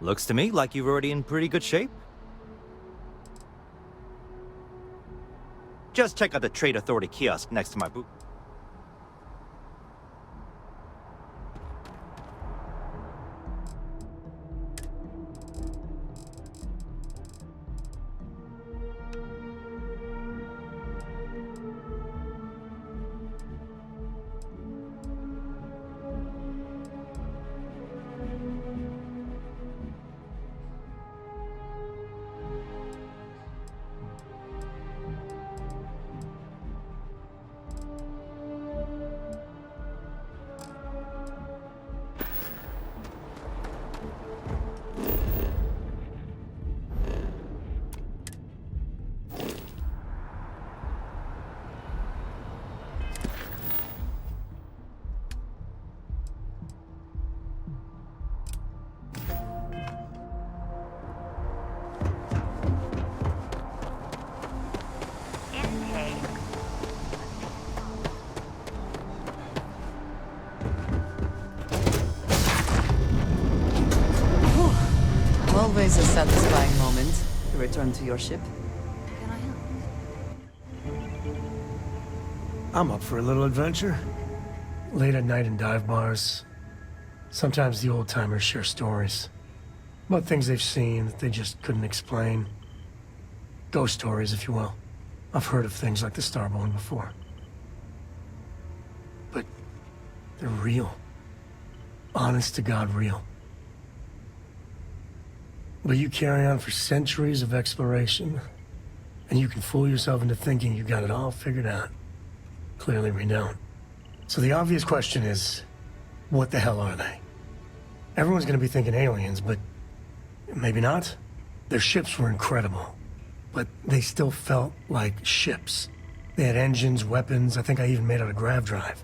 Looks to me like you're already in pretty good shape. Just check out the Trade Authority kiosk next to my booth. Always a satisfying moment to return to your ship. Can I help? I'm up for a little adventure. Late at night in dive bars. Sometimes the old-timers share stories about things they've seen that they just couldn't explain. Ghost stories, if you will. I've heard of things like the Starboy before. But they're real. Honest to God real. But you carry on for centuries of exploration, and you can fool yourself into thinking you got it all figured out. Clearly we don't. So the obvious question is, what the hell are they? Everyone's gonna be thinking aliens, but maybe not. Their ships were incredible, but they still felt like ships. They had engines, weapons, I think I even made out a grav drive.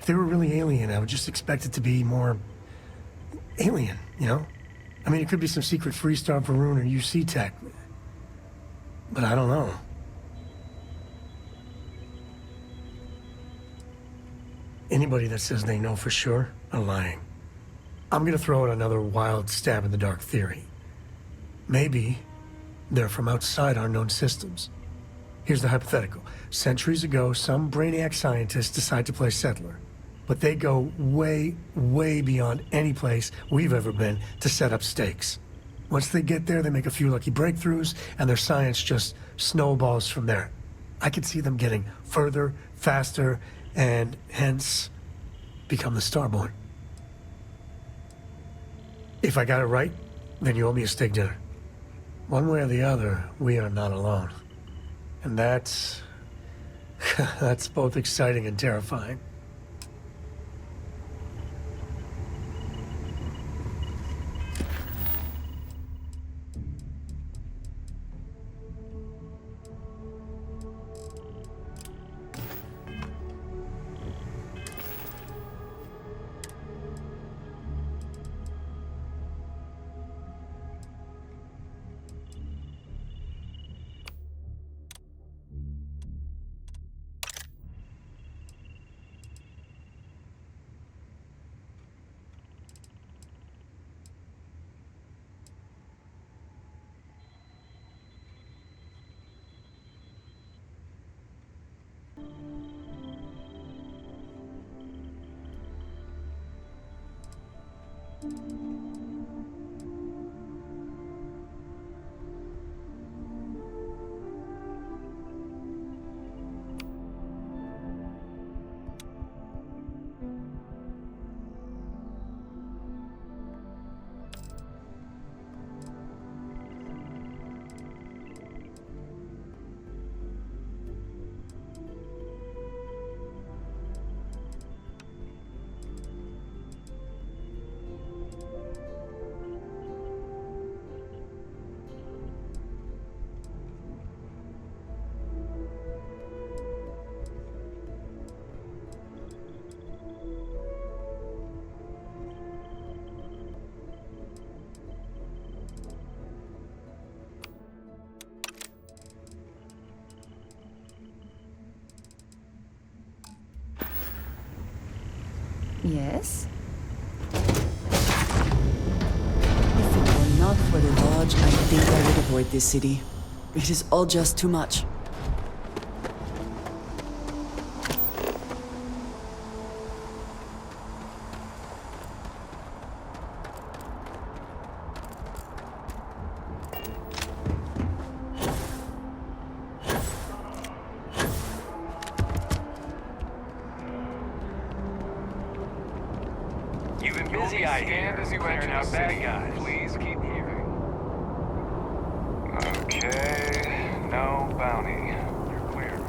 If they were really alien, I would just expect it to be more alien, you know? I mean, it could be some secret Freestar Varun or UC tech. But I don't know. Anybody that says they know for sure are lying. I'm gonna throw out another wild stab in the dark theory. Maybe they're from outside our known systems. Here's the hypothetical. Centuries ago, some brainiac scientists decide to play settler. But they go way, way beyond any place we've ever been to set up stakes. Once they get there, they make a few lucky breakthroughs, and their science just snowballs from there. I could see them getting further, faster, and hence become the Starborn. If I got it right, then you owe me a steak dinner. One way or the other, we are not alone. And that's that's both exciting and terrifying. Yes? If it were not for the Lodge, I think I would avoid this city. It is all just too much. You've been busy, I hear. As you enter out bad guys. Please keep moving. Okay, no bounty. You're clear.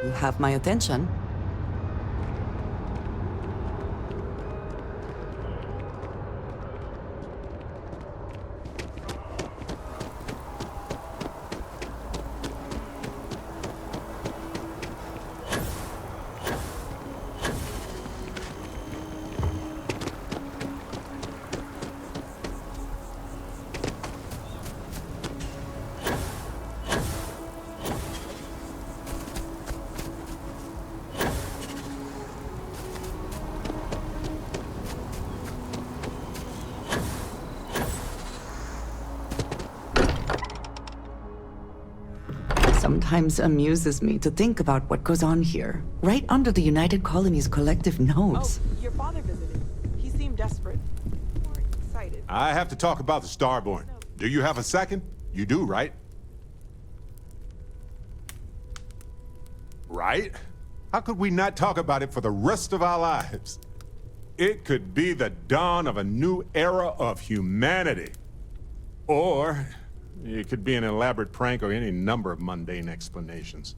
You have my attention. Sometimes amuses me to think about what goes on here, right under the United Colony's collective nose. Oh, your father visited. He seemed desperate. More excited. I have to talk about the Starborn. Do you have a second? You do, right? Right? How could we not talk about it for the rest of our lives? It could be the dawn of a new era of humanity. Or it could be an elaborate prank or any number of mundane explanations.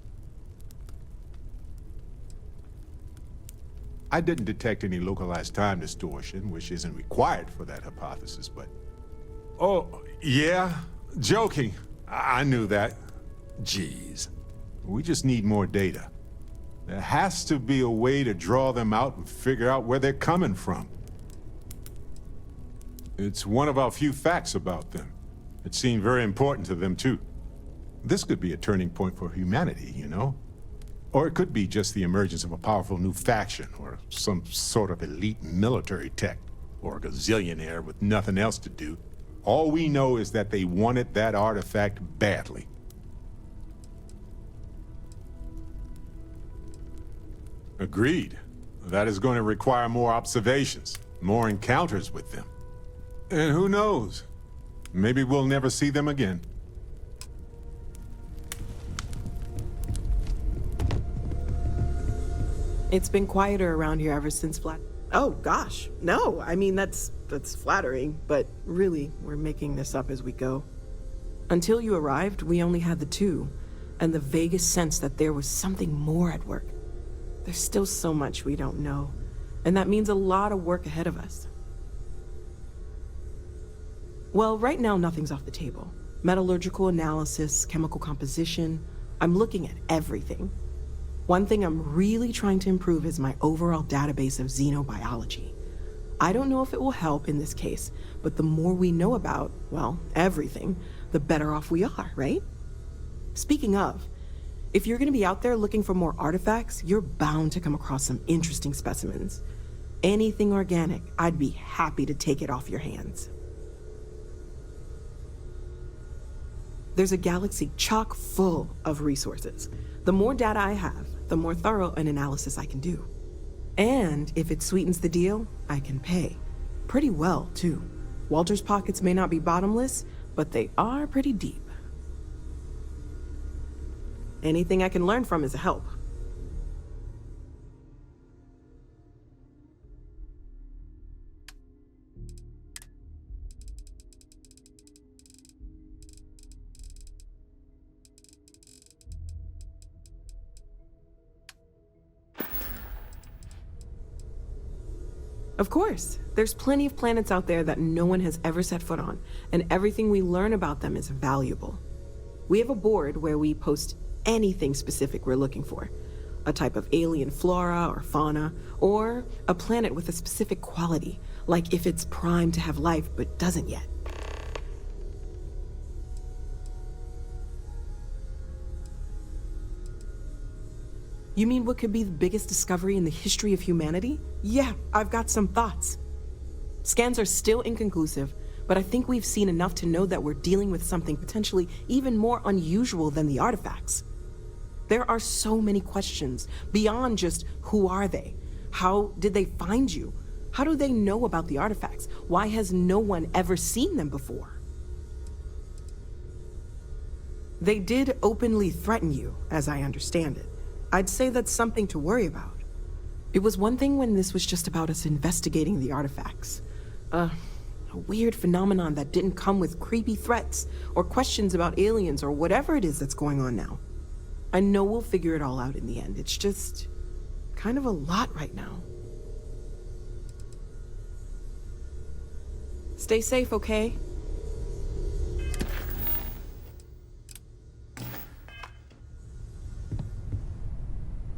I didn't detect any localized time distortion, which isn't required for that hypothesis, but... Oh, yeah? Joking. I knew that. Jeez. We just need more data. There has to be a way to draw them out and figure out where they're coming from. It's one of our few facts about them. It seemed very important to them, too. This could be a turning point for humanity, you know? Or it could be just the emergence of a powerful new faction, or some sort of elite military tech, or a gazillionaire with nothing else to do. All we know is that they wanted that artifact badly. Agreed. That is going to require more observations, more encounters with them. And who knows? Maybe we'll never see them again. It's been quieter around here ever since Oh gosh, no. I mean that's flattering, but really, we're making this up as we go. Until you arrived, we only had the two, and the vaguest sense that there was something more at work. There's still so much we don't know, and that means a lot of work ahead of us. Well, right now nothing's off the table. Metallurgical analysis, chemical composition, I'm looking at everything. One thing I'm really trying to improve is my overall database of xenobiology. I don't know if it will help in this case, but the more we know about, well, everything, the better off we are, right? Speaking of, if you're gonna be out there looking for more artifacts, you're bound to come across some interesting specimens. Anything organic, I'd be happy to take it off your hands. There's a galaxy chock full of resources. The more data I have, the more thorough an analysis I can do. And if it sweetens the deal, I can pay. Pretty well, too. Walter's pockets may not be bottomless, but they are pretty deep. Anything I can learn from is a help. Of course. There's plenty of planets out there that no one has ever set foot on, and everything we learn about them is valuable. We have a board where we post anything specific we're looking for. A type of alien flora or fauna, or a planet with a specific quality, like if it's primed to have life but doesn't yet. You mean what could be the biggest discovery in the history of humanity? Yeah, I've got some thoughts. Scans are still inconclusive, but I think we've seen enough to know that we're dealing with something potentially even more unusual than the artifacts. There are so many questions beyond just who are they? How did they find you? How do they know about the artifacts? Why has no one ever seen them before? They did openly threaten you, as I understand it. I'd say that's something to worry about. It was one thing when this was just about us investigating the artifacts. A weird phenomenon that didn't come with creepy threats or questions about aliens or whatever it is that's going on now. I know we'll figure it all out in the end. It's just kind of a lot right now. Stay safe, okay?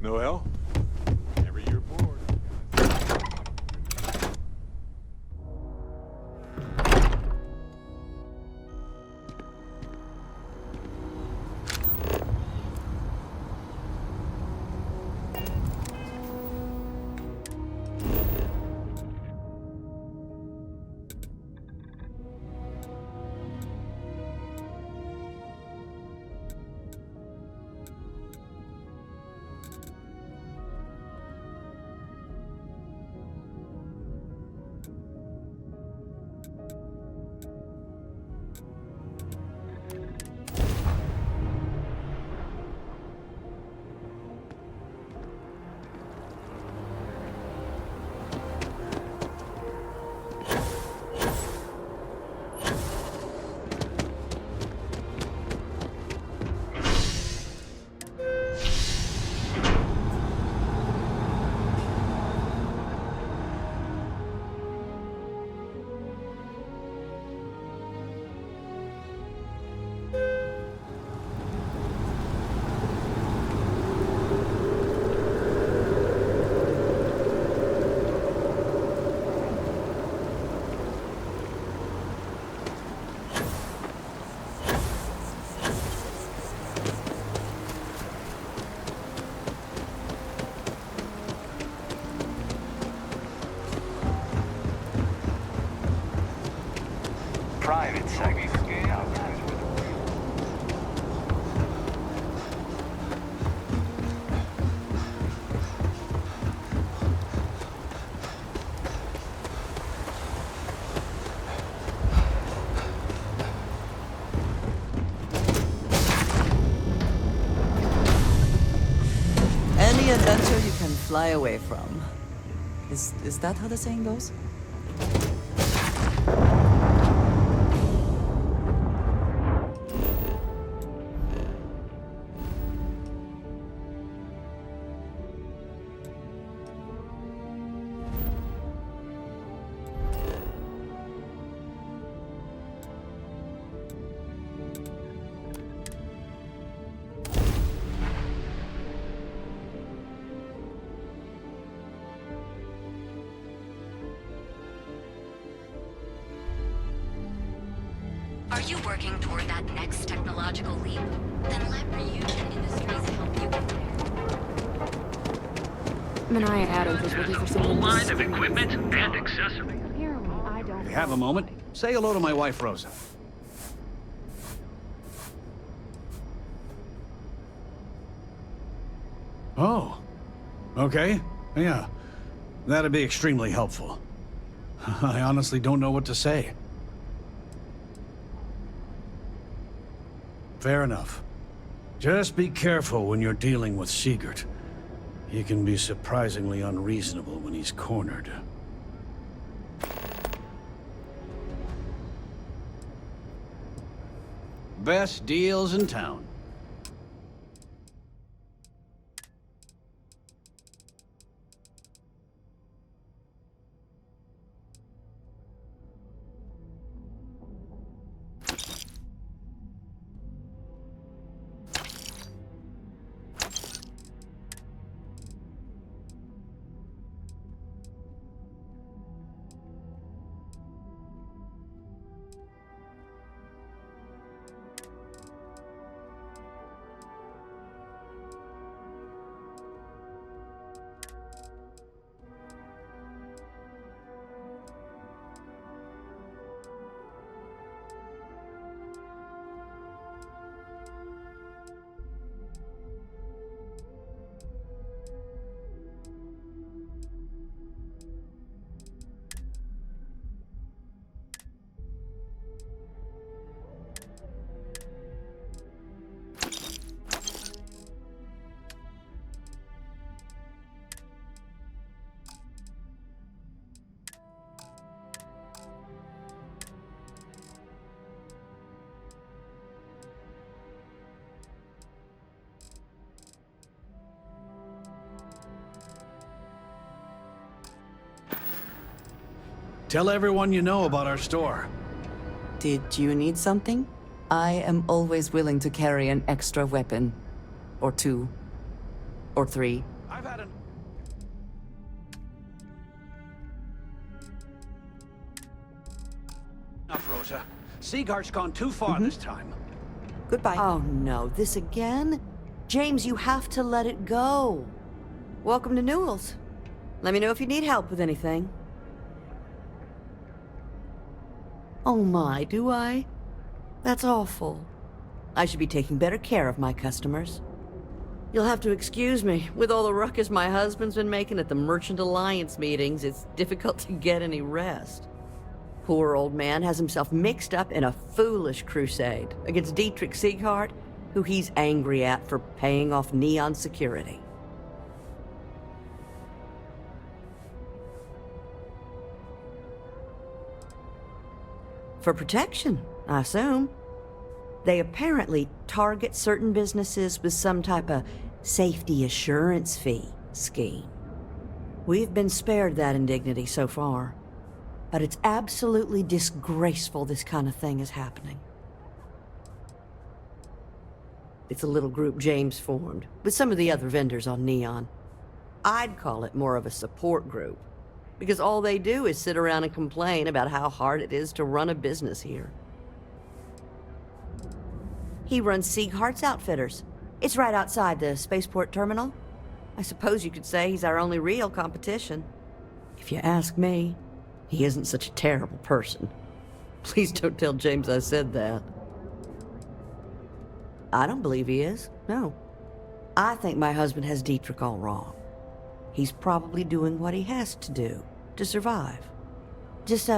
Noel? Whenever you're bored. Private segment. Any adventure you can fly away from. Is that how the saying goes? Are you working toward that next technological leap? Then let Reunion Industries help you get there. Mania Adams was looking for Full someone line of equipment and accessories. Apparently, I don't. If you have a moment, say hello to my wife, Rosa. Oh. Okay. Yeah. That'd be extremely helpful. I honestly don't know what to say. Fair enough. Just be careful when you're dealing with Sigurd. He can be surprisingly unreasonable when he's cornered. Best deals in town. Tell everyone you know about our store. Did you need something? I am always willing to carry an extra weapon. Or two. Or three. I've had an... Enough, Rosa. Siegart's gone too far this time. Goodbye. Oh no, this again? James, you have to let it go. Welcome to Newell's. Let me know if you need help with anything. Oh my, do I? That's awful. I should be taking better care of my customers. You'll have to excuse me. With all the ruckus my husband's been making at the Merchant Alliance meetings, it's difficult to get any rest. Poor old man has himself mixed up in a foolish crusade against Dietrich Sieghart, who he's angry at for paying off Neon security. For protection, I assume. They apparently target certain businesses with some type of safety assurance fee scheme. We've been spared that indignity so far, but it's absolutely disgraceful this kind of thing is happening. It's a little group James formed with some of the other vendors on Neon. I'd call it more of a support group, because all they do is sit around and complain about how hard it is to run a business here. He runs Sieghart's Outfitters. It's right outside the spaceport terminal. I suppose you could say he's our only real competition. If you ask me, he isn't such a terrible person. Please don't tell James I said that. I don't believe he is, no. I think my husband has Dietrich all wrong. He's probably doing what he has to do to survive. Just,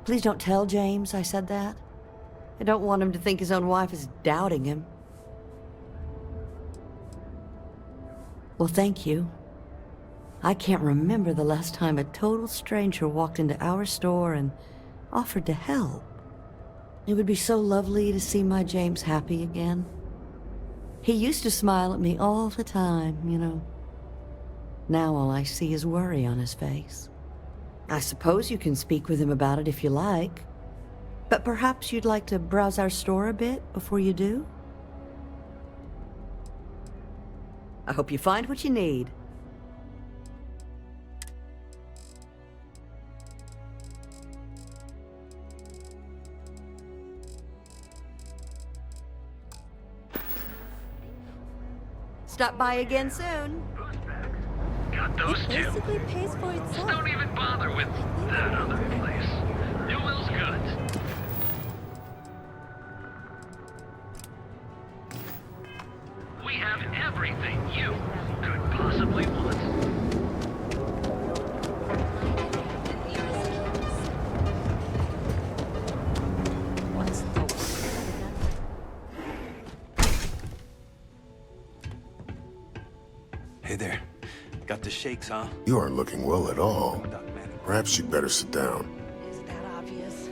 please don't tell James I said that. I don't want him to think his own wife is doubting him. Well, thank you. I can't remember the last time a total stranger walked into our store and offered to help. It would be so lovely to see my James happy again. He used to smile at me all the time, you know. Now all I see is worry on his face. I suppose you can speak with him about it if you like. But perhaps you'd like to browse our store a bit before you do? I hope you find what you need. Stop by again soon. Got those two. Basically pays for itself. Don't even bother with that other place. Newell's Goods. We have everything you could possibly want. What's the... Hey there. Got the shakes, huh? You aren't looking well at all. Perhaps you'd better sit down. Is it that obvious?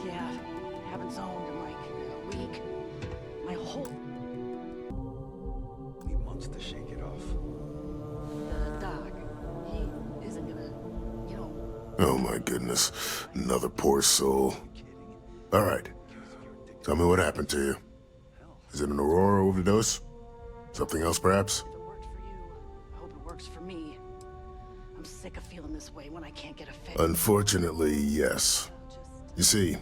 Yeah, haven't zoned in like a week. My whole... Need months to shake it off. The doc, he isn't gonna, you know... Oh my goodness. Another poor soul. All right. Tell me what happened to you. Is it an Aurora overdose? Something else, perhaps? If it worked for you, I hope it works for me. I'm sick of feeling this way when I can't get a fix. Unfortunately, yes. You see,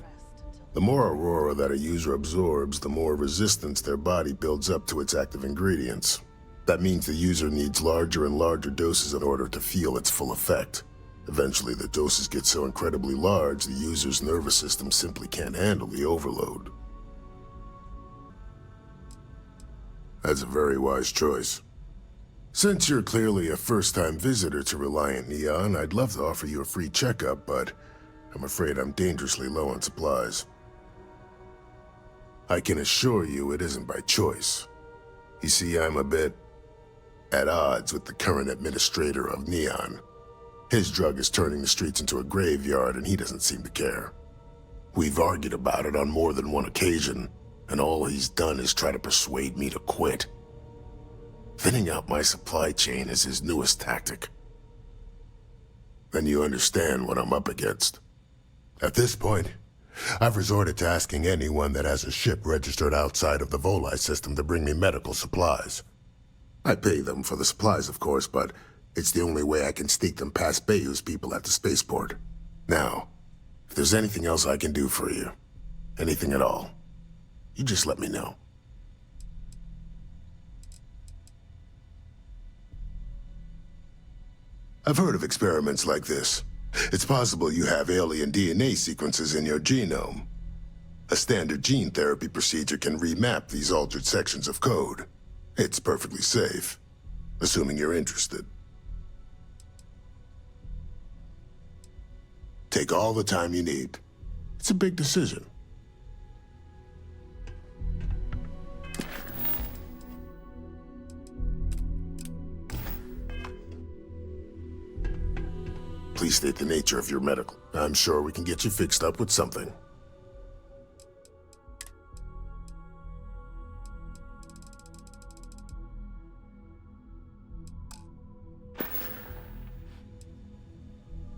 the more Aurora that a user absorbs, the more resistance their body builds up to its active ingredients. That means the user needs larger and larger doses in order to feel its full effect. Eventually, the doses get so incredibly large, the user's nervous system simply can't handle the overload. That's a very wise choice. Since you're clearly a first-time visitor to Reliant Neon, I'd love to offer you a free checkup, but I'm afraid I'm dangerously low on supplies. I can assure you it isn't by choice. You see, I'm a bit at odds with the current administrator of Neon. His drug is turning the streets into a graveyard, and he doesn't seem to care. We've argued about it on more than one occasion, and all he's done is try to persuade me to quit. Thinning out my supply chain is his newest tactic. then you understand what I'm up against. At this point, I've resorted to asking anyone that has a ship registered outside of the Volii system to bring me medical supplies. I pay them for the supplies, of course, but it's the only way I can sneak them past Bayou's people at the spaceport. Now, if there's anything else I can do for you, anything at all, you just let me know. I've heard of experiments like this. It's possible you have alien DNA sequences in your genome. A standard gene therapy procedure can remap these altered sections of code. It's perfectly safe, assuming you're interested. Take all the time you need. It's a big decision. Please state the nature of your medical. I'm sure we can get you fixed up with something.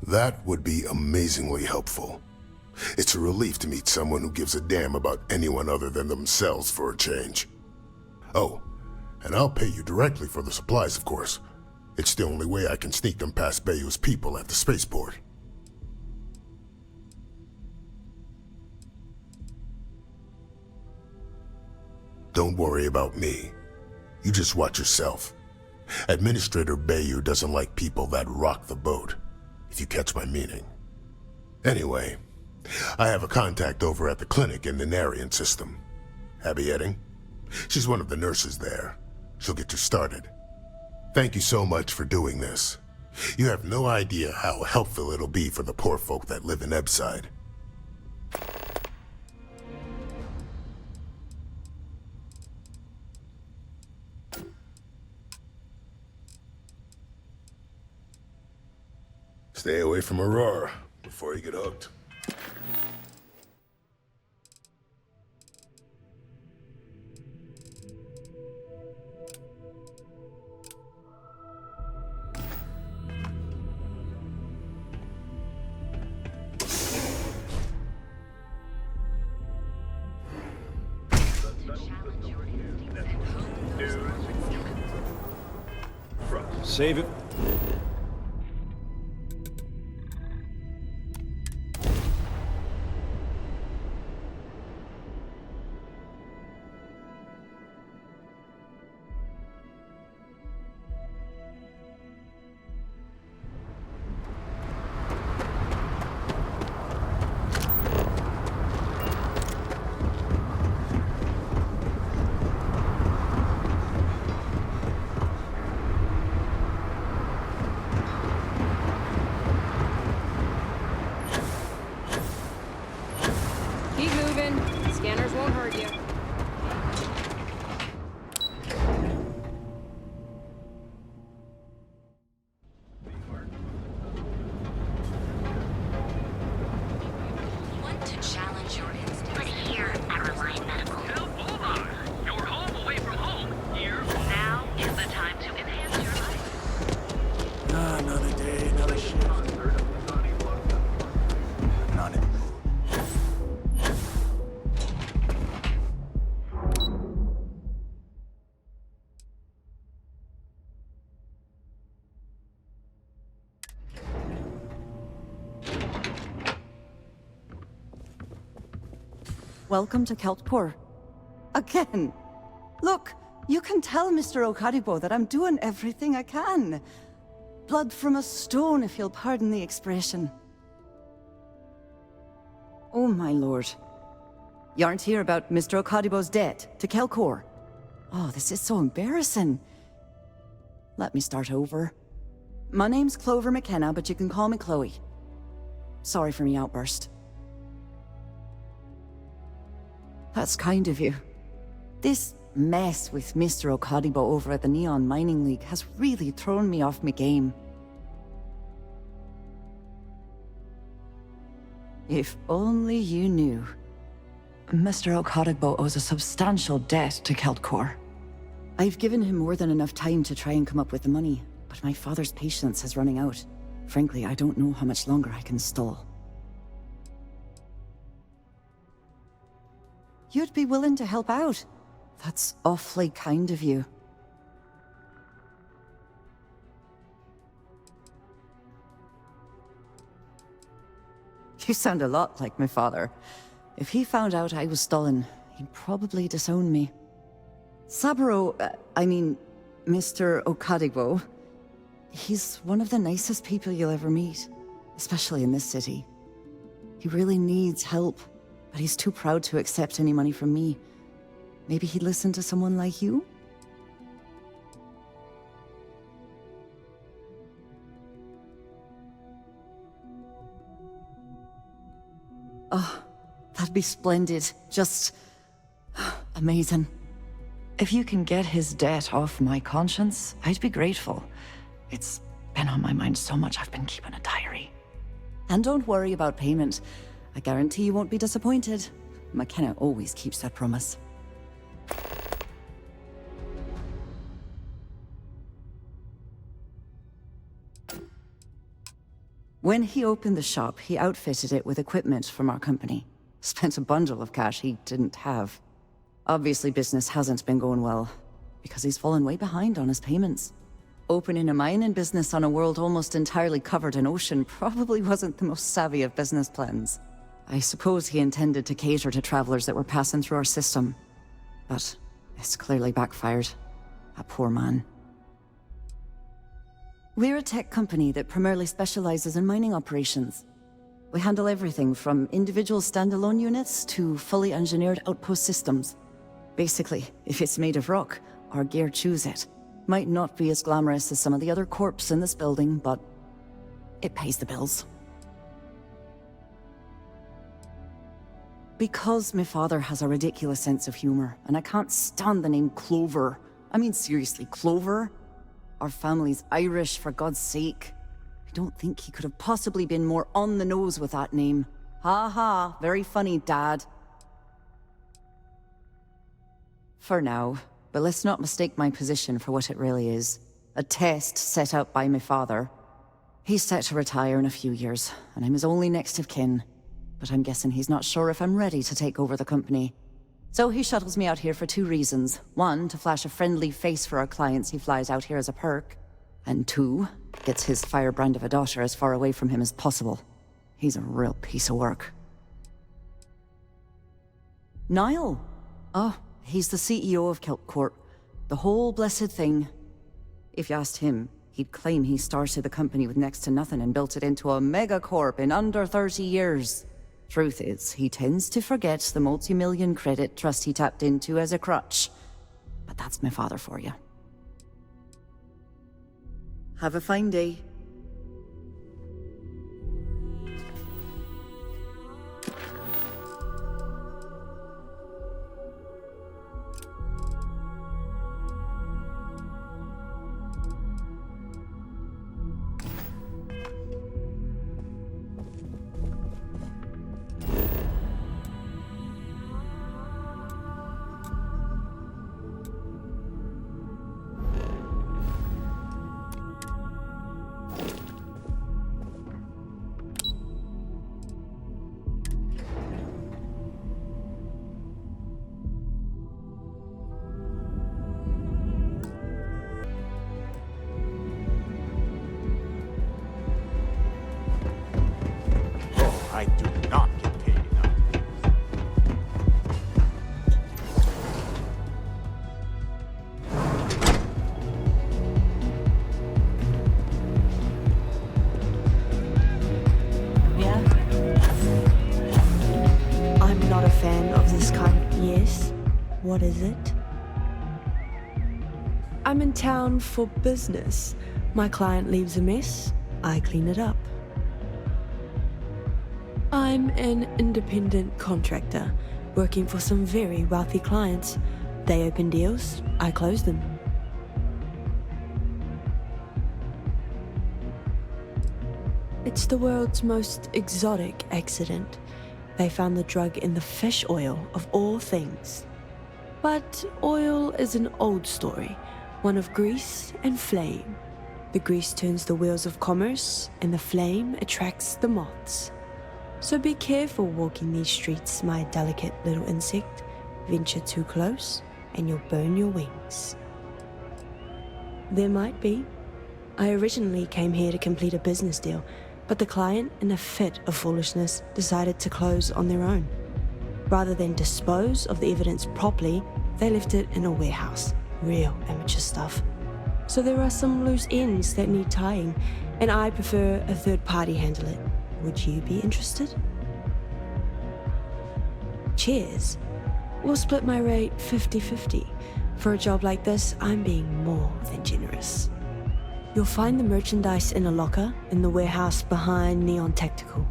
That would be amazingly helpful. It's a relief to meet someone who gives a damn about anyone other than themselves for a change. Oh, and I'll pay you directly for the supplies, of course. It's the only way I can sneak them past Bayou's people at the spaceport. Don't worry about me. You just watch yourself. Administrator Bayou doesn't like people that rock the boat, if you catch my meaning. Anyway, I have a contact over at the clinic in the Narian system. Abby Edding? She's one of the nurses there. She'll get you started. Thank you so much for doing this. You have no idea how helpful it'll be for the poor folk that live in Ebside. Stay away from Aurora before you get hooked. Save it. Welcome to Keltpor. Again. Look, you can tell Mr. Okadibo that I'm doing everything I can. Blood from a stone, if you'll pardon the expression. Oh, my lord. You aren't here about Mr. Okadibo's debt to Kelkor. Oh, this is so embarrassing. Let me start over. My name's Clover McKenna, but you can call me Chloe. Sorry for me outburst. That's kind of you. This mess with Mr. Okadibo over at the Neon Mining League has really thrown me off my game. If only you knew. Mr. Okadibo owes a substantial debt to Keltcor. I've given him more than enough time to try and come up with the money, but my father's patience is running out. Frankly, I don't know how much longer I can stall. You'd be willing to help out. That's awfully kind of you. You sound a lot like my father. If he found out I was stalling, he'd probably disown me. Saburo, Mr. Okadigbo, he's one of the nicest people you'll ever meet, especially in this city. He really needs help, but he's too proud to accept any money from me. Maybe he'd listen to someone like you? Oh, that'd be splendid. Just amazing. If you can get his debt off my conscience, I'd be grateful. It's been on my mind so much I've been keeping a diary. And don't worry about payment. I guarantee you won't be disappointed. McKenna always keeps that promise. When he opened the shop, he outfitted it with equipment from our company. Spent a bundle of cash he didn't have. Obviously, business hasn't been going well, because he's fallen way behind on his payments. Opening a mining business on a world almost entirely covered in ocean probably wasn't the most savvy of business plans. I suppose he intended to cater to travelers that were passing through our system. But it's clearly backfired. A poor man. We're a tech company that primarily specializes in mining operations. We handle everything from individual standalone units to fully engineered outpost systems. Basically, if it's made of rock, our gear chews it. Might not be as glamorous as some of the other corps in this building, but it pays the bills. Because my father has a ridiculous sense of humor, and I can't stand the name Clover. I mean, seriously, Clover? Our family's Irish, for God's sake. I don't think he could have possibly been more on the nose with that name. Ha ha, very funny, Dad. For now, but let's not mistake my position for what it really is. A test set out by my father. He's set to retire in a few years, and I'm his only next of kin. But I'm guessing he's not sure if I'm ready to take over the company. So he shuttles me out here for two reasons. One, to flash a friendly face for our clients he flies out here as a perk. And two, gets his firebrand of a daughter as far away from him as possible. He's a real piece of work. Niall? Oh, he's the CEO of Kelp Corp. The whole blessed thing. If you asked him, he'd claim he started the company with next to nothing and built it into a megacorp in under 30 years. Truth is, he tends to forget the multi-million credit trust he tapped into as a crutch. But that's my father for you. Have a fine day. I do not get paid enough. Yeah? I'm not a fan of this kind. Yes? What is it? I'm in town for business. My client leaves a mess, I clean it up. I'm an independent contractor, working for some very wealthy clients. They open deals, I close them. It's the world's most exotic accident. They found the drug in the fish oil, of all things. But oil is an old story, one of grease and flame. The grease turns the wheels of commerce, and the flame attracts the moths. So be careful walking these streets, my delicate little insect. Venture too close, and you'll burn your wings. There might be. I originally came here to complete a business deal, but the client, in a fit of foolishness, decided to close on their own. Rather than dispose of the evidence properly, they left it in a warehouse. Real amateur stuff. So there are some loose ends that need tying, and I prefer a third party handle it. Would you be interested? Cheers. We'll split my rate 50-50. For a job like this, I'm being more than generous. You'll find the merchandise in a locker in the warehouse behind Neon Tactical.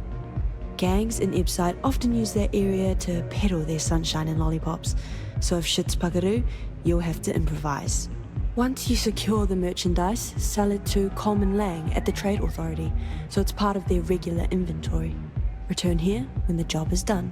Gangs in Ibside often use that area to peddle their sunshine and lollipops, so if shit's puckaroo, you'll have to improvise. Once you secure the merchandise, sell it to Coleman Lang at the Trade Authority, so it's part of their regular inventory. Return here when the job is done.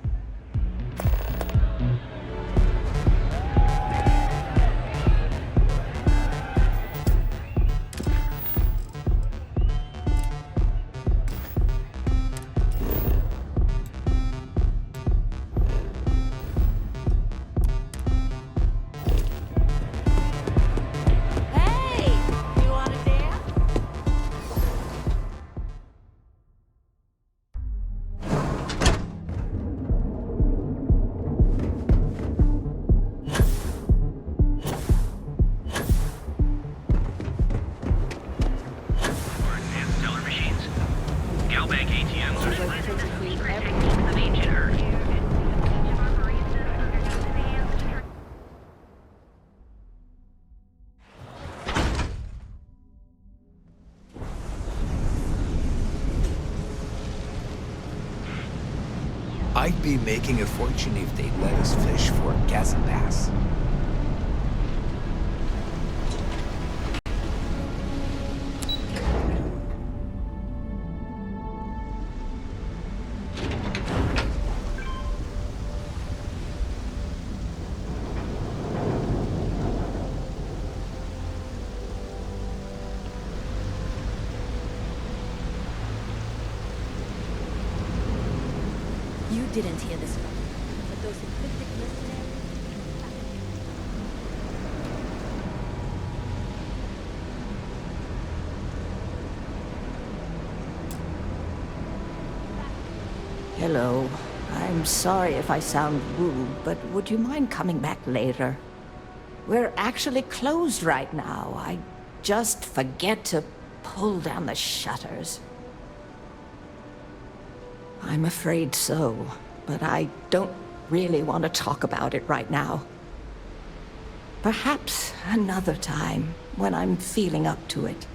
I'd be making a fortune if they'd let us fish for gas and bass. You didn't hear this one, but those ecliptic mercenaries... Hello. I'm sorry if I sound rude, but would you mind coming back later? We're actually closed right now. I just forget to pull down the shutters. I'm afraid so, but I don't really want to talk about it right now. Perhaps another time, when I'm feeling up to it.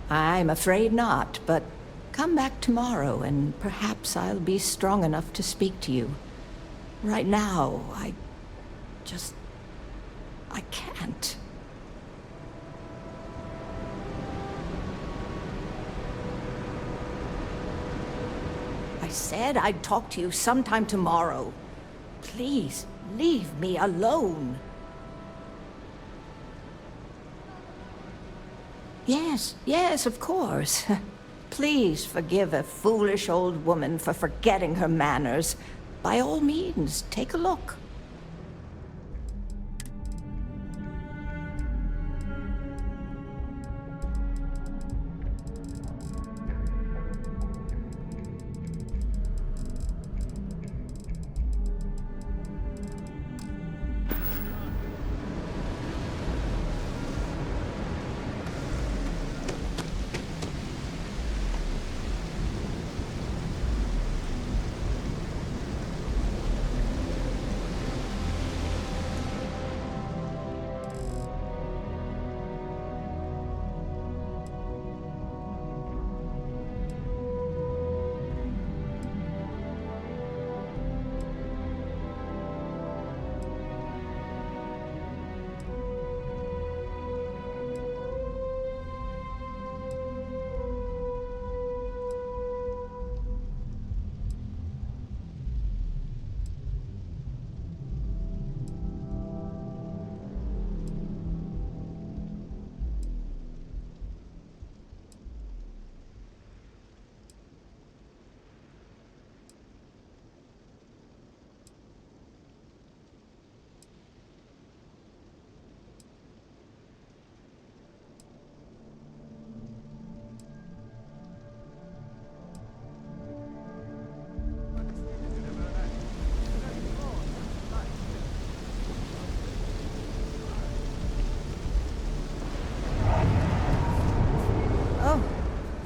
I'm afraid not, but come back tomorrow and perhaps I'll be strong enough to speak to you. Right now, I can't. I said I'd talk to you sometime tomorrow. Please, leave me alone. Yes, of course. Please forgive a foolish old woman for forgetting her manners. By all means, take a look.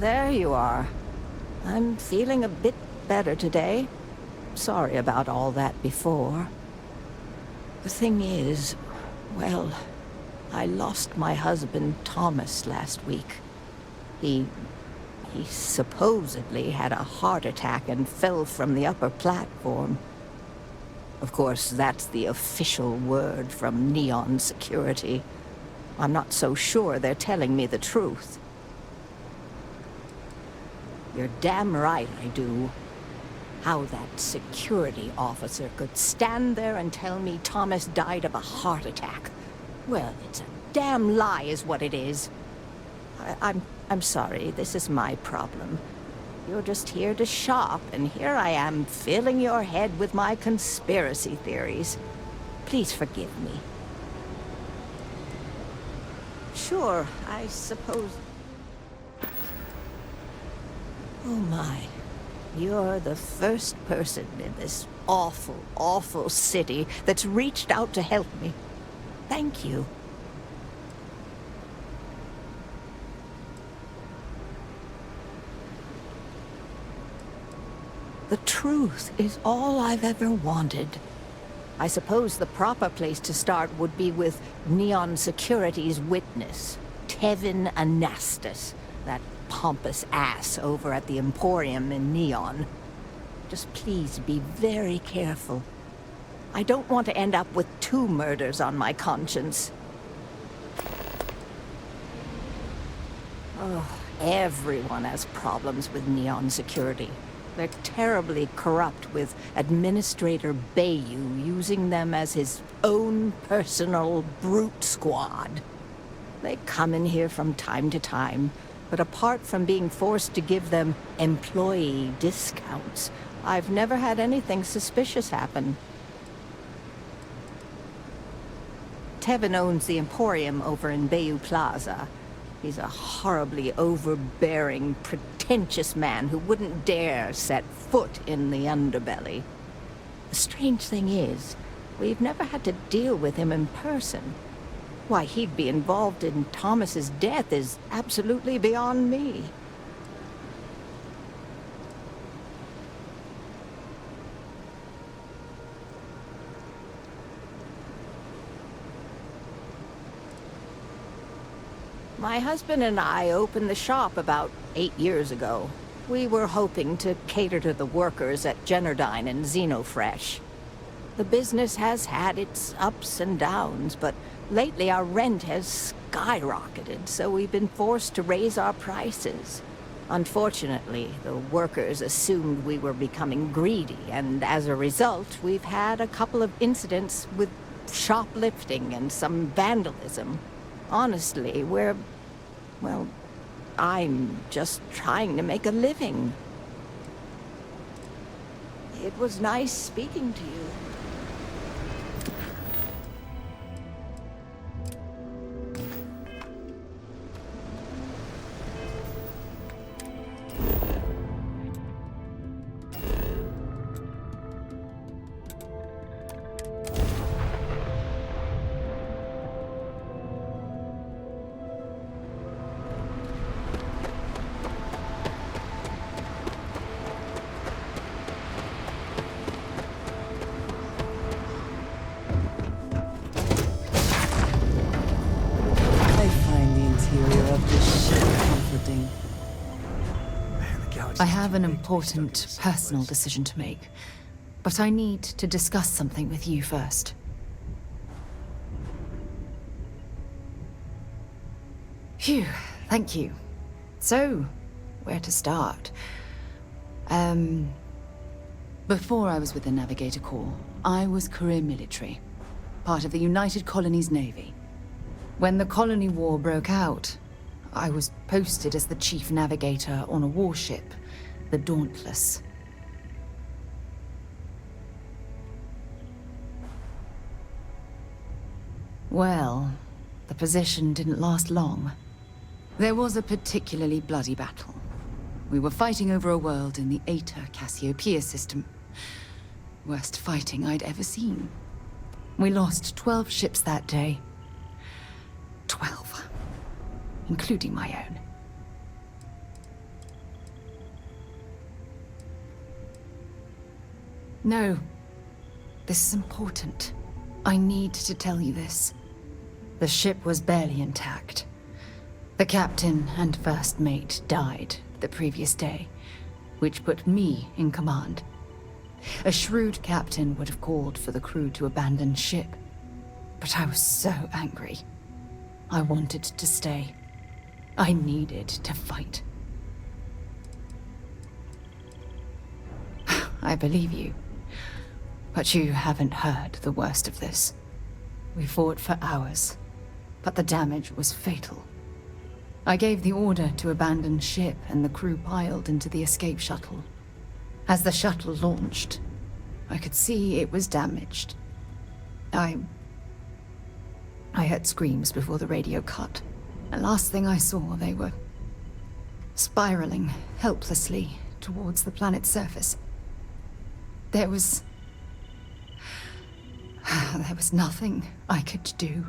there you are. I'm feeling a bit better today. Sorry about all that before. The thing is, well, I lost my husband Thomas last week. He supposedly had a heart attack and fell from the upper platform. Of course, that's the official word from Neon Security. I'm not so sure they're telling me the truth. You're damn right I do. How that security officer could stand there and tell me Thomas died of a heart attack. Well, it's a damn lie is what it is. I'm sorry, this is my problem. You're just here to shop, and here I am filling your head with my conspiracy theories. Please forgive me. Sure, I suppose... Oh my. You're the first person in this awful, awful city that's reached out to help me. Thank you. The truth is all I've ever wanted. I suppose the proper place to start would be with Neon Security's witness, Tevin Anastas, that pompous ass over at the Emporium in Neon. Just please be very careful. I don't want to end up with 2 murders on my conscience. Oh, everyone has problems with Neon Security. They're terribly corrupt, with Administrator Bayou using them as his own personal brute squad. They come in here from time to time, but apart from being forced to give them employee discounts, I've never had anything suspicious happen. Tevin owns the Emporium over in Bayou Plaza. He's a horribly overbearing, pretentious man who wouldn't dare set foot in the underbelly. The strange thing is, we've never had to deal with him in person. Why he'd be involved in Thomas's death is absolutely beyond me. My husband and I opened the shop about 8 years ago. We were hoping to cater to the workers at Generdyne and Xenofresh. The business has had its ups and downs, but lately our rent has skyrocketed, so we've been forced to raise our prices. Unfortunately, the workers assumed we were becoming greedy, and as a result, we've had a couple of incidents with shoplifting and some vandalism. Honestly, well, I'm just trying to make a living. It was nice speaking to you. I have an important personal decision to make, but I need to discuss something with you first. Phew, thank you. So, where to start? Before I was with the Navigator Corps, I was career military, part of the United Colonies Navy. When the Colony War broke out, I was posted as the chief navigator on a warship, the Dauntless. Well, the position didn't last long. There was a particularly bloody battle. We were fighting over a world in the Eta Cassiopeia system. Worst fighting I'd ever seen. We lost 12 ships that day. 12. Including my own. No. This is important. I need to tell you this. The ship was barely intact. The captain and first mate died the previous day, which put me in command. A shrewd captain would have called for the crew to abandon ship, but I was so angry. I wanted to stay. I needed to fight. I believe you, but you haven't heard the worst of this. We fought for hours, but the damage was fatal. I gave the order to abandon ship and the crew piled into the escape shuttle. As the shuttle launched, I could see it was damaged. I heard screams before the radio cut, and last thing I saw, they were spiraling helplessly towards the planet's surface. There was nothing I could do.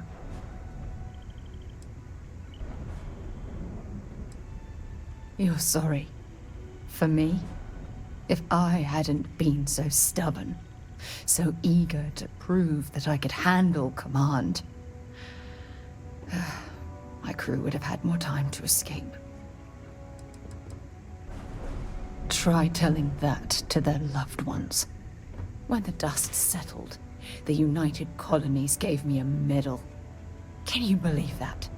You're sorry. For me? If I hadn't been so stubborn, so eager to prove that I could handle command, my crew would have had more time to escape. Try telling that to their loved ones. When the dust settled, the United Colonies gave me a medal. Can you believe that?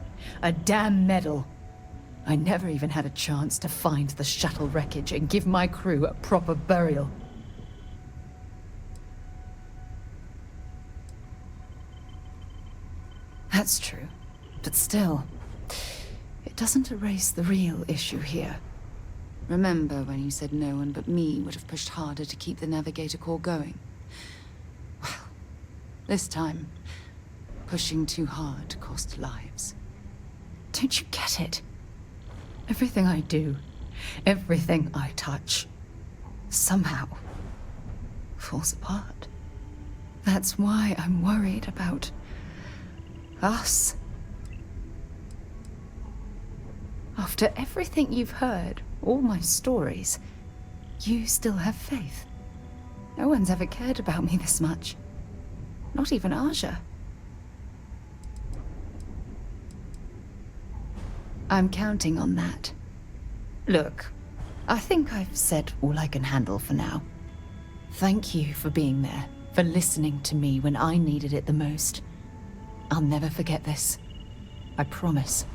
A damn medal! I never even had a chance to find the shuttle wreckage and give my crew a proper burial. That's true, but still, it doesn't erase the real issue here. Remember when you said no one but me would have pushed harder to keep the Navigator Corps going? Well, this time, pushing too hard cost lives. Don't you get it? Everything I do, everything I touch, somehow falls apart. That's why I'm worried about us. After everything you've heard, all my stories, you still have faith. No one's ever cared about me this much. Not even Aja. I'm counting on that. Look, I think I've said all I can handle for now. Thank you for being there, for listening to me when I needed it the most. I'll never forget this. I promise.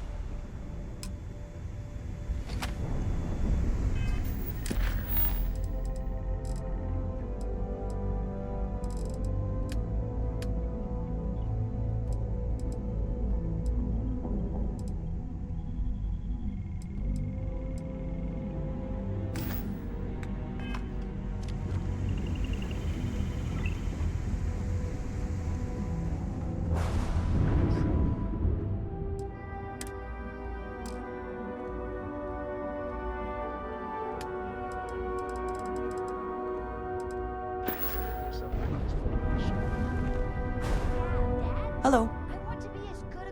Hello.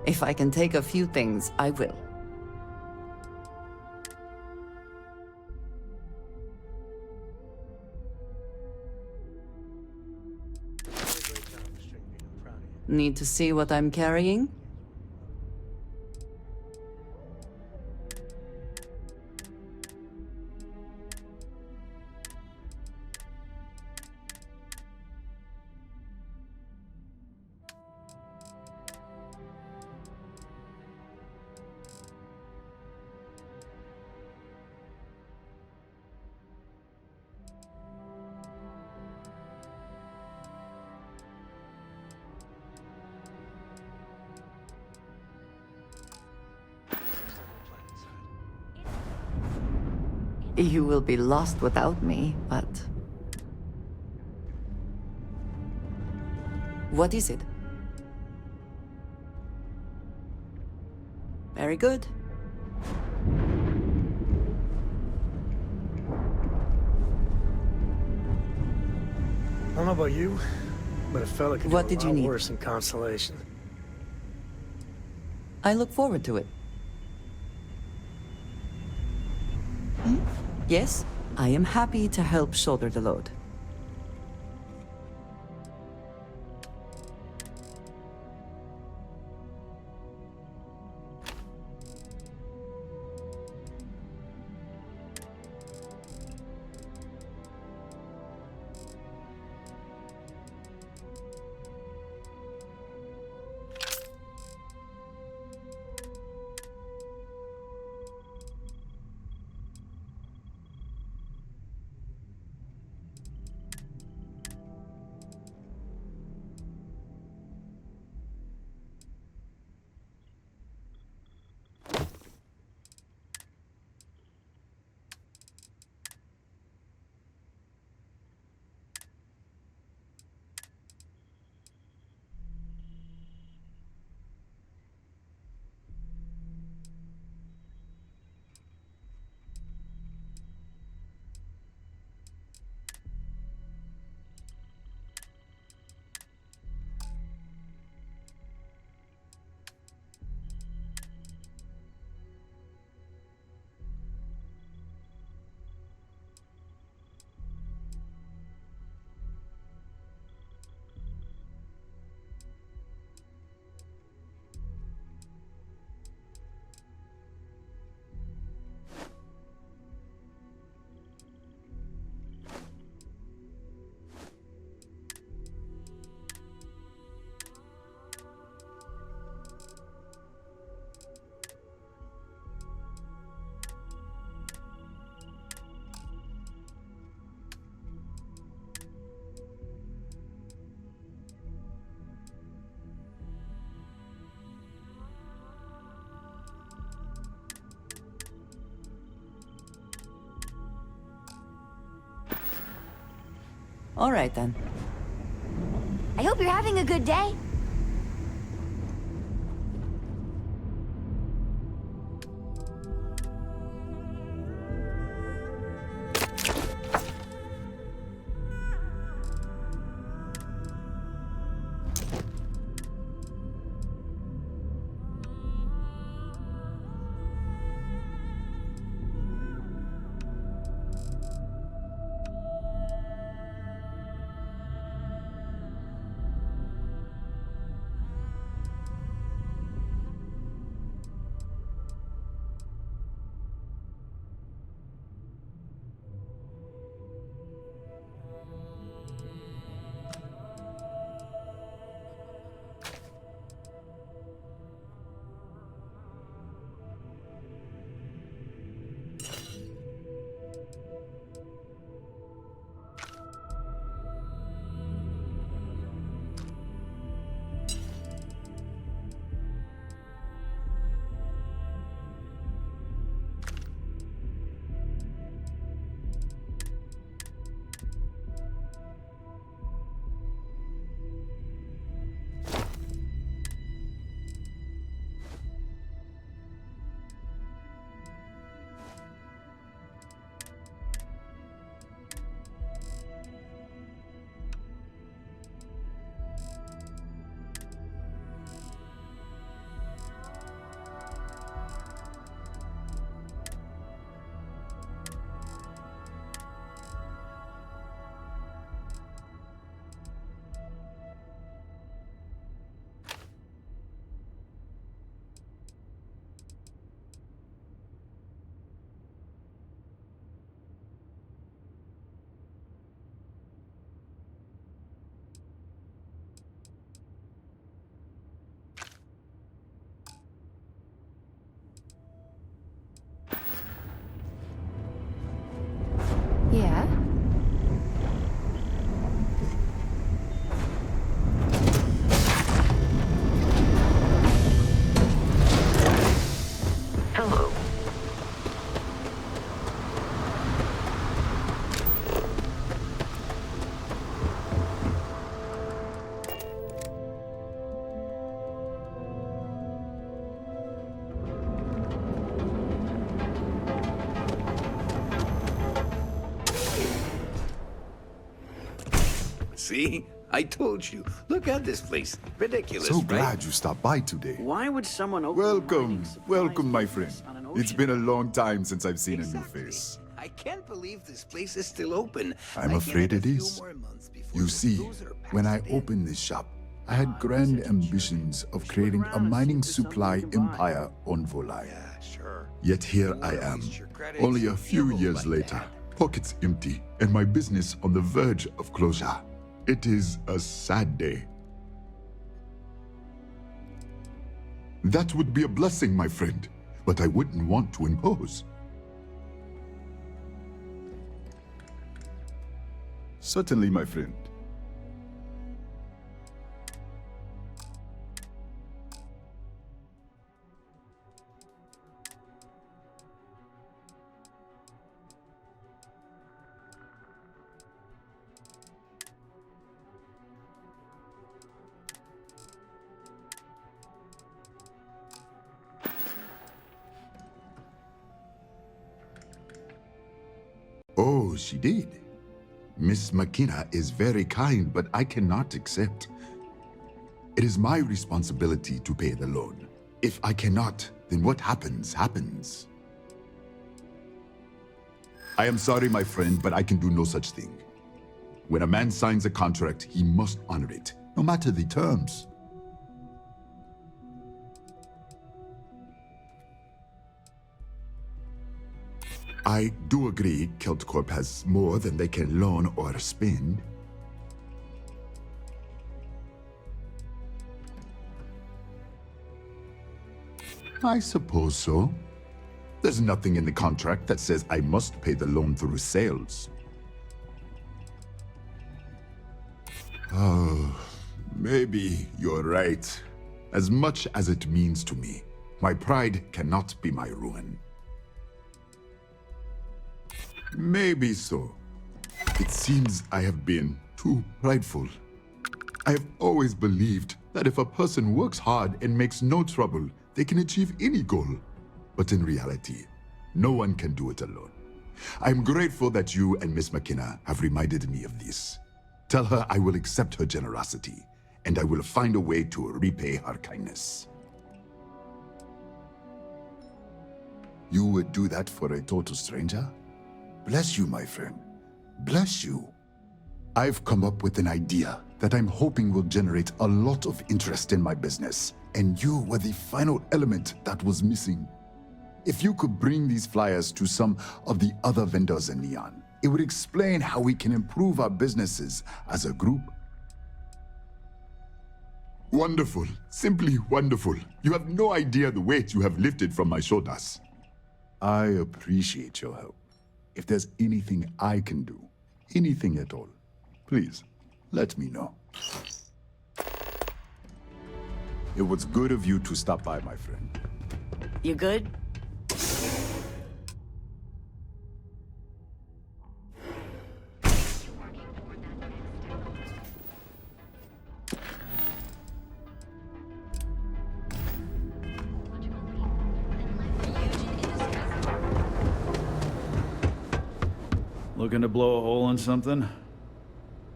If I can take a few things, I will. Need to see what I'm carrying? You will be lost without me, but... What is it? Very good. I don't know about you, but a fella could What do did a you lot need? worse in Constellation. I look forward to it. Yes, I am happy to help shoulder the load. All right, then. I hope you're having a good day. Yeah? Hello. See? I told you. Look at this place. Ridiculous, So right? glad you stopped by today. Why would someone open Welcome, welcome, my friend. It's been a long time since I've seen a new Exactly. face. I can't believe this place is still open. I'm I afraid give it a few is. more months before You the see, cruiser when I packs it in. opened this shop, I had grand ambitions of creating a mining supply empire on Volai. Yeah, sure. Yet here I am, only a few years later, pockets empty, and my business on the verge of closure. It is a sad day. That would be a blessing, my friend, but I wouldn't want to impose. Certainly, my friend. Oh, she did. Miss McKenna is very kind, but I cannot accept. It is my responsibility to pay the loan. If I cannot, then what happens, happens. I am sorry, my friend, but I can do no such thing. When a man signs a contract, he must honor it, no matter the terms. I do agree KeltCorp has more than they can loan or spend. I suppose so. There's nothing in the contract that says I must pay the loan through sales. Oh, maybe you're right. As much as it means to me, my pride cannot be my ruin. Maybe so. It seems I have been too prideful. I have always believed that if a person works hard and makes no trouble, they can achieve any goal. But in reality, no one can do it alone. I'm grateful that you and Miss McKenna have reminded me of this. Tell her I will accept her generosity, and I will find a way to repay her kindness. You would do that for a total stranger? Bless you, my friend. Bless you. I've come up with an idea that I'm hoping will generate a lot of interest in my business, and you were the final element that was missing. If you could bring these flyers to some of the other vendors in Neon, it would explain how we can improve our businesses as a group. Wonderful. Simply wonderful. You have no idea the weight you have lifted from my shoulders. I appreciate your help. If there's anything I can do, anything at all, please, let me know. It was good of you to stop by, my friend. You good? Looking to blow a hole in something?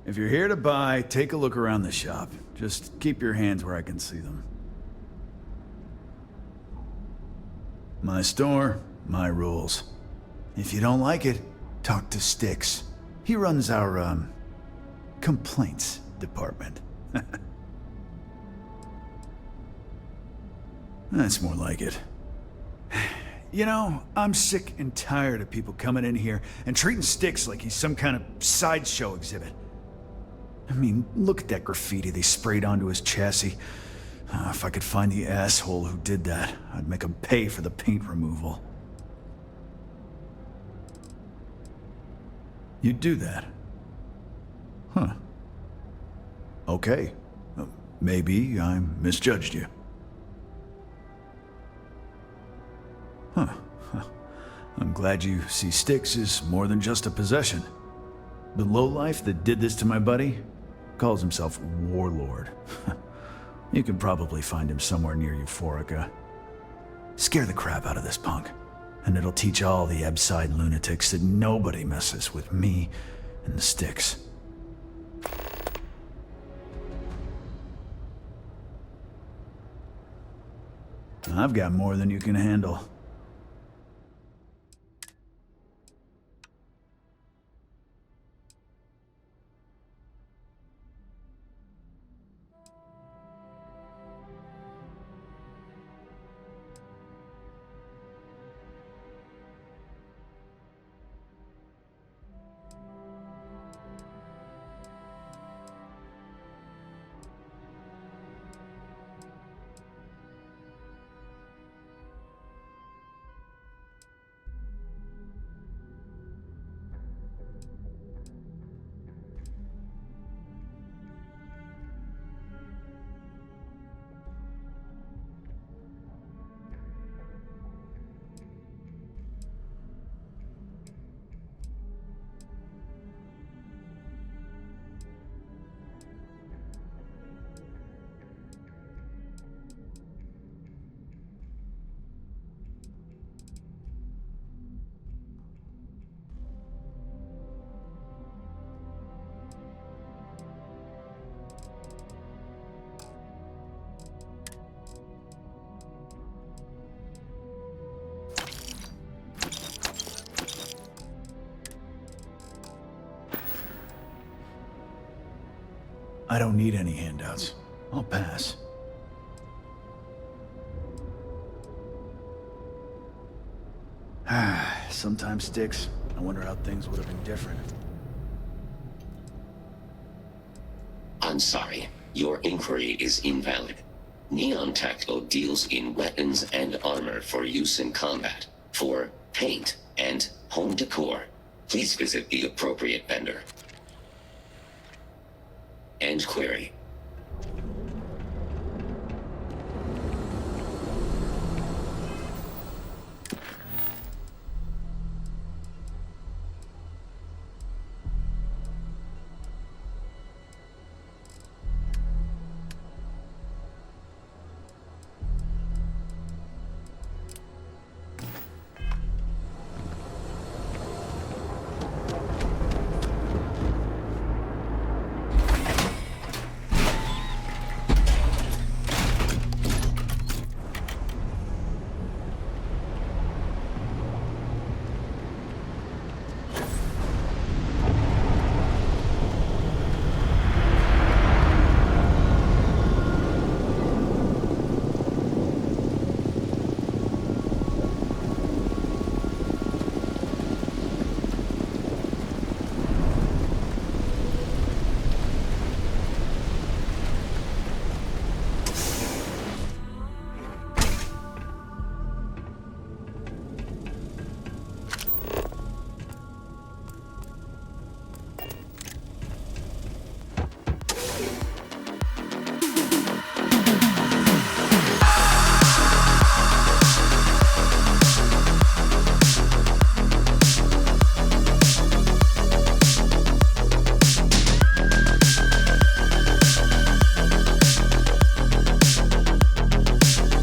If you're here to buy, take a look around the shop. Just keep your hands where I can see them. My store, my rules. If you don't like it, talk to Styx. He runs our, complaints department. That's more like it. You know, I'm sick and tired of people coming in here and treating Styx like he's some kind of sideshow exhibit. I mean, look at that graffiti they sprayed onto his chassis. If I could find the asshole who did that, I'd make him pay for the paint removal. You'd do that? Huh. Okay. Maybe I misjudged you. Huh. I'm glad you see Styx as more than just a possession. The lowlife that did this to my buddy calls himself Warlord. You can probably find him somewhere near Euphorica. Scare the crap out of this punk, and it'll teach all the Ebside lunatics that nobody messes with me and the Styx. I've got more than you can handle. I don't need any handouts. I'll pass. Sometimes, Styx, I wonder how things would have been different. I'm sorry. Your inquiry is invalid. Neon Tactical deals in weapons and armor for use in combat, for paint, and home decor. Please visit the appropriate vendor. End query.